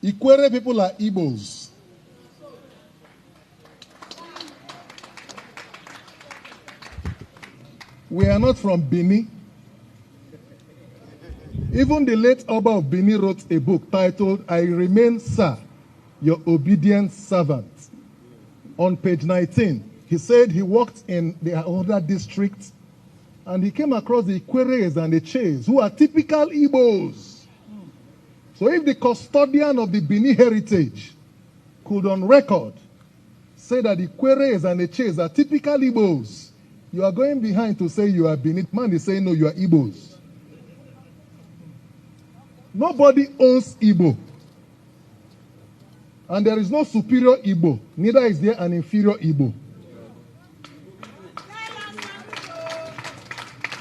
Ikwere people are Igbos. We are not from Benin. Even the late Oba of Benin wrote a book titled, I Remain, Sir, Your Obedient Servant. On page 19, he said he worked in the other districts and he came across the Ikweres and the Ches, who are typical Igbos. So if the custodian of the Benin heritage could on record say that the Ikweres and the Ches are typical Igbos, you are going behind to say you are Benin. Man is saying, no, you are Igbos. Nobody owns Igbo. And there is no superior Igbo. Neither is there an inferior Igbo.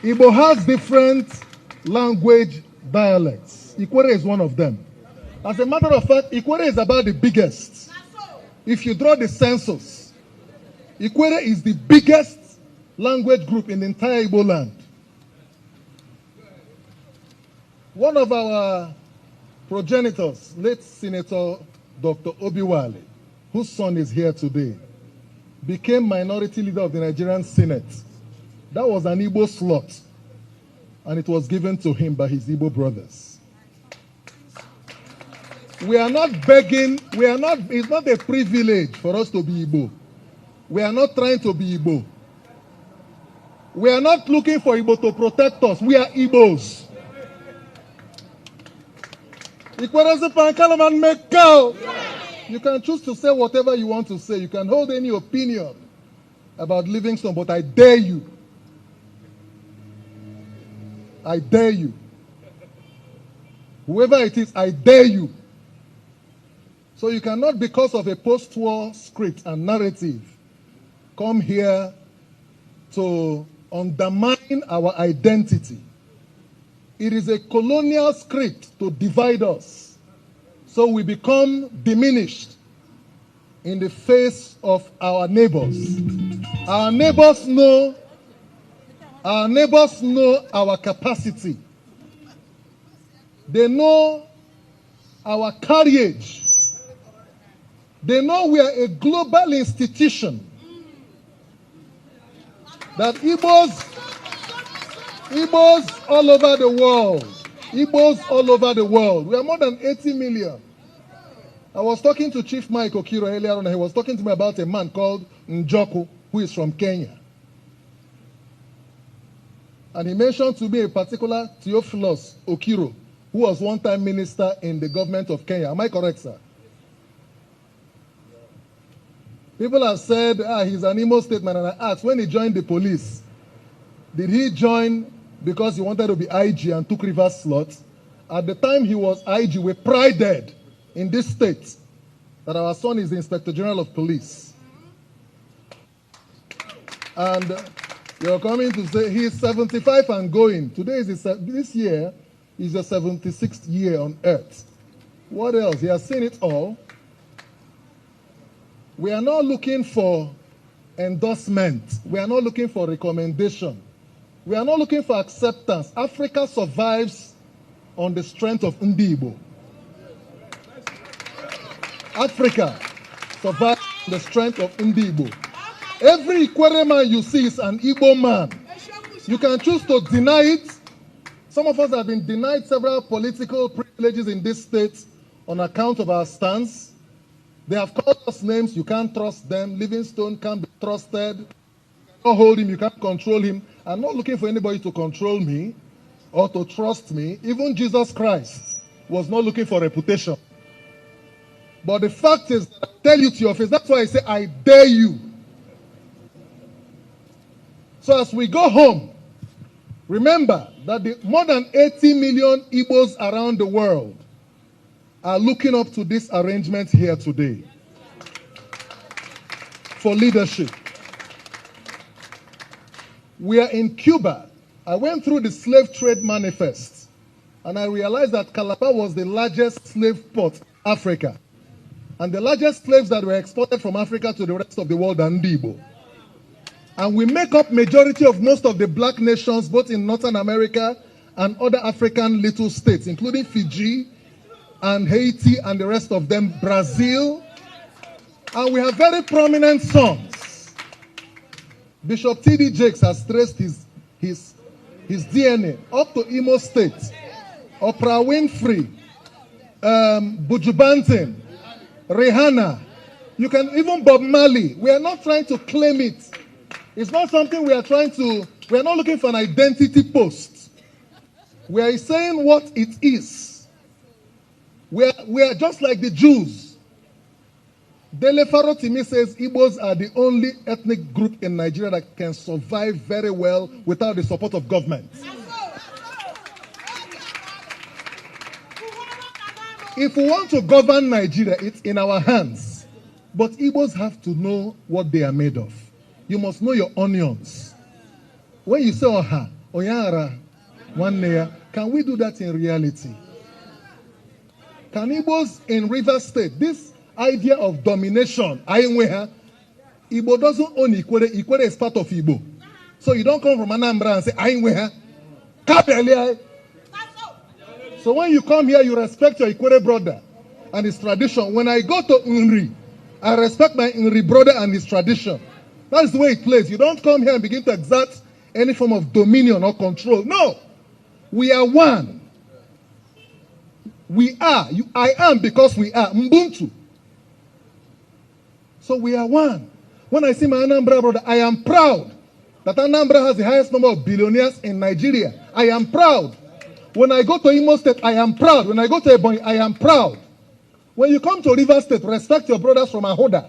Igbo has different language dialects. Ikwere is one of them. As a matter of fact, Ikwere is about the biggest. If you draw the census, Ikwere is the biggest language group in the entire Igbo land. One of our progenitors, late Senator Dr. Obiwale, whose son is here today, became minority leader of the Nigerian Senate. That was an Igbo slot, and it was given to him by his Igbo brothers. We are not begging, it's not a privilege for us to be Igbo. We are not trying to be Igbo. We are not looking for Igbo to protect us. We are Igbos. You can choose to say whatever you want to say. You can hold any opinion about Livingstone, but I dare you. I dare you. Whoever it is, I dare you. So you cannot, because of a post-war script and narrative, come here to undermine our identity. It is a colonial script to divide us, so we become diminished in the face of our neighbors. Our neighbors know our capacity. They know our courage. They know we are a global institution. That Igbos all over the world. Igbos all over the world. We are more than 80 million. I was talking to Chief Mike Okiro earlier on, and he was talking to me about a man called Njoku, who is from Kenya. And he mentioned to me a particular Theophilus Okiro, who was one-time minister in the government of Kenya. Am I correct, sir? People have said, he's an Imo State man, and I asked, when he joined the police, did he join because he wanted to be IG and took reverse slots? At the time he was IG, we prided in this state that our son is the Inspector General of Police. And you're coming to say he's 75 and going. This year is the 76th year on earth. What else? He has seen it all. We are not looking for endorsement. We are not looking for recommendation. We are not looking for acceptance. Africa survives on the strength of Igbo. Africa survives on the strength of Igbo. Every Ikwere man you see is an Igbo man. You can choose to deny it. Some of us have been denied several political privileges in this state on account of our stance. They have called us names. You can't trust them. Livingstone can't be trusted. You can't hold him. You can't control him. I'm not looking for anybody to control me or to trust me. Even Jesus Christ was not looking for reputation. But the fact is, I tell you to your face, that's why I say, I dare you. So as we go home, remember that the more than 80 million Igbos around the world are looking up to this arrangement here today for leadership. We are in Cuba. I went through the slave trade manifest, and I realized that Calabar was the largest slave port in Africa. And the largest slaves that were exported from Africa to the rest of the world are Igbo. And we make up majority of most of the black nations, both in Northern America and other African little states, including Fiji, and Haiti and the rest of them, Brazil. And we have very prominent sons. Bishop T.D. Jakes has traced his DNA up to Imo State. Oprah Winfrey, Buju Banton, Rihanna. You can even Bob Marley. We are not trying to claim it. It's not something we are not looking for an identity post. We are saying what it is. We are just like the Jews. Dele Farotimi says Igbos are the only ethnic group in Nigeria that can survive very well without the support of government. If we want to govern Nigeria, it's in our hands. But Igbos have to know what they are made of. You must know your onions. When you say Oha, Oyara, Wanneya, can we do that in reality? Can Igbos in Rivers State, this idea of domination, Igbo doesn't own Ikwere. Ikwere is part of Igbo. So you don't come from Anambra and say, Ainweha. So when you come here, you respect your Ikwere brother and his tradition. When I go to Nri, I respect my Nri brother and his tradition. That's the way it plays. You don't come here and begin to exert any form of dominion or control. No. We are one. We are. I am because we are. Mbuntu. So we are one. When I see my Anambra brother, I am proud that Anambra has the highest number of billionaires in Nigeria. I am proud. When I go to Imo State, I am proud. When I go to Ebonyi, I am proud. When you come to Rivers State, respect your brothers from Ahoda,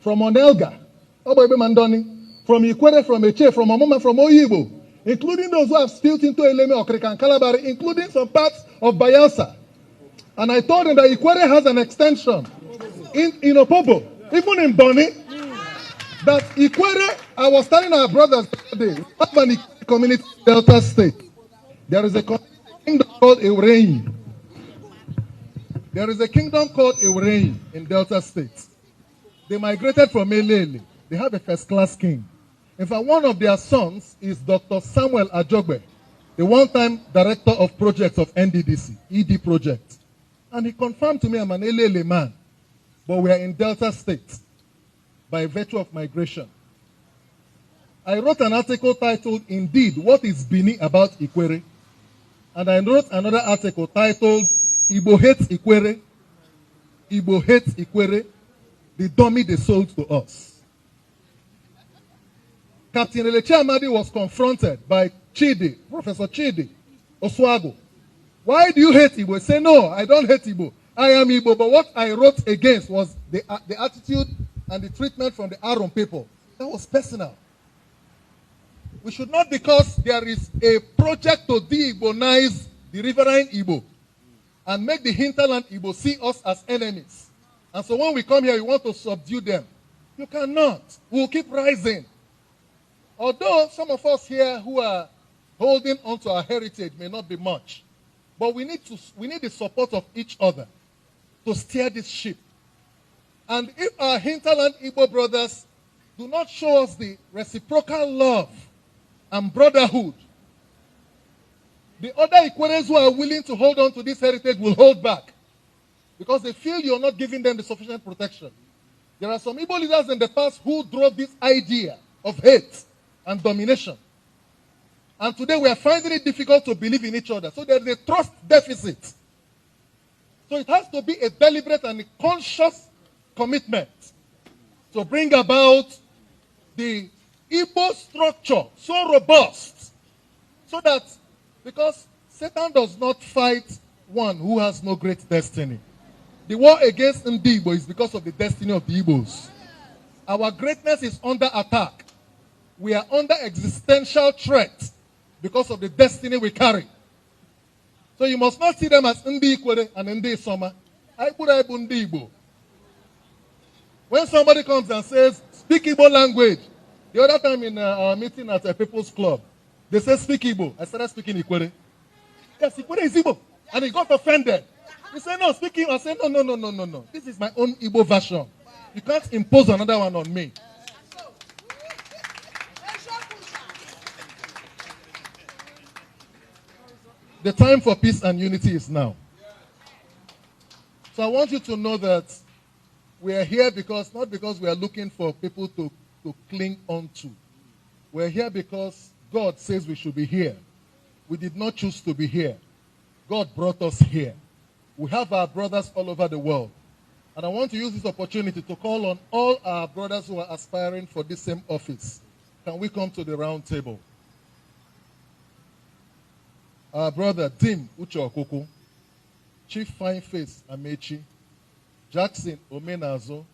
from Onelga, Oboibe Mandoni, from Ikwere, from Eche, from Omoma, from Oyibo, including those who have spilled into Eleme, Okrika, and Kalabari, including some parts of Bayelsa. And I told them that Ikwere has an extension in Opobo, even in Boni, that Ikwere, I was telling our brothers today, we have an Ikwere community in Delta State. There is a kingdom called Ikwere. There is a kingdom called Ikwere in Delta State. They migrated from Elele. They have a first-class king. In fact, one of their sons is Dr. Samuel Ajogbe, the one-time director of projects of NDDC, ED project. And he confirmed to me I'm an Elele man, but we are in Delta State by virtue of migration. I wrote an article titled, Indeed, What is Bini About Ikwere? And I wrote another article titled, Igbo Hates Ikwere. Igbo Hates Ikwere, the dummy they sold to us. Captain Elechi Amadi was confronted by Chidi, Professor Chidi Oswago. Why do you hate Igbo? Say, no, I don't hate Igbo. I am Igbo, but what I wrote against was the attitude and the treatment from the Aron people. That was personal. We should not, because there is a project to de-Igbonize the riverine Igbo and make the hinterland Igbo see us as enemies. And so when we come here, we want to subdue them. You cannot. We will keep rising. Although some of us here who are holding on to our heritage may not be much, but we need the support of each other to steer this ship. And if our hinterland Igbo brothers do not show us the reciprocal love and brotherhood, the other Ikweres who are willing to hold on to this heritage will hold back because they feel you're not giving them the sufficient protection. There are some Igbo leaders in the past who drove this idea of hate and domination. And today we are finding it difficult to believe in each other. So there's a trust deficit. So it has to be a deliberate and a conscious commitment to bring about the Igbo structure so robust so that, because Satan does not fight one who has no great destiny. The war against Igbo is because of the destiny of the Igbos. Our greatness is under attack. We are under existential threat because of the destiny we carry. So you must not see them as Ndi Ikwere and Ndi Soma. Ndi Igbo. When somebody comes and says, speak Igbo language, the other time in our meeting at a People's Club, they said, speak Igbo. I started speaking Ikwere. Yes, Ikwere is Igbo. And he got offended. He said, no, speak Igbo. I said, no. This is my own Igbo version. You can't impose another one on me. The time for peace and unity is now. So I want you to know that we are here because, not because we are looking for people to cling on to. We're here because God says we should be here. We did not choose to be here. God brought us here. We have our brothers all over the world. And I want to use this opportunity to call on all our brothers who are aspiring for this same office. Can we come to the round table? Our brother Tim Uche, Chief Fine Face Amechi, Jackson Omenazo,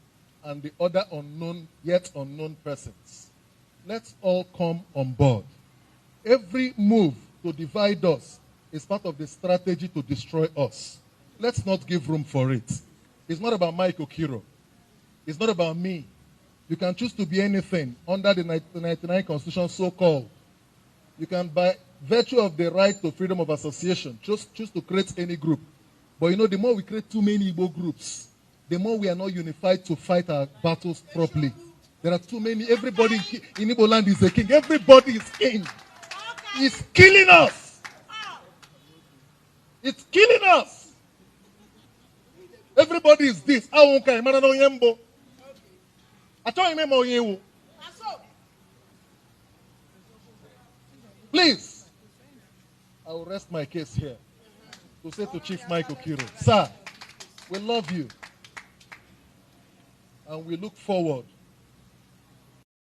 and the other unknown, yet unknown persons. Let's all come on board. Every move to divide us is part of the strategy to destroy us. Let's not give room for it. It's not about Mike Okiro. It's not about me. You can choose to be anything under the 1999 Constitution, so-called. You can, by virtue of the right to freedom of association, choose to create any group. But you know, the more we create too many Igbo groups, the more we are not unified to fight our battles properly. There are too many. Everybody in Igbo land is a king. Everybody is king. It's killing us. It's killing us. Everybody is this. Please, I will rest my case here to say to Chief Mike Okiro, sir, we love you and we look forward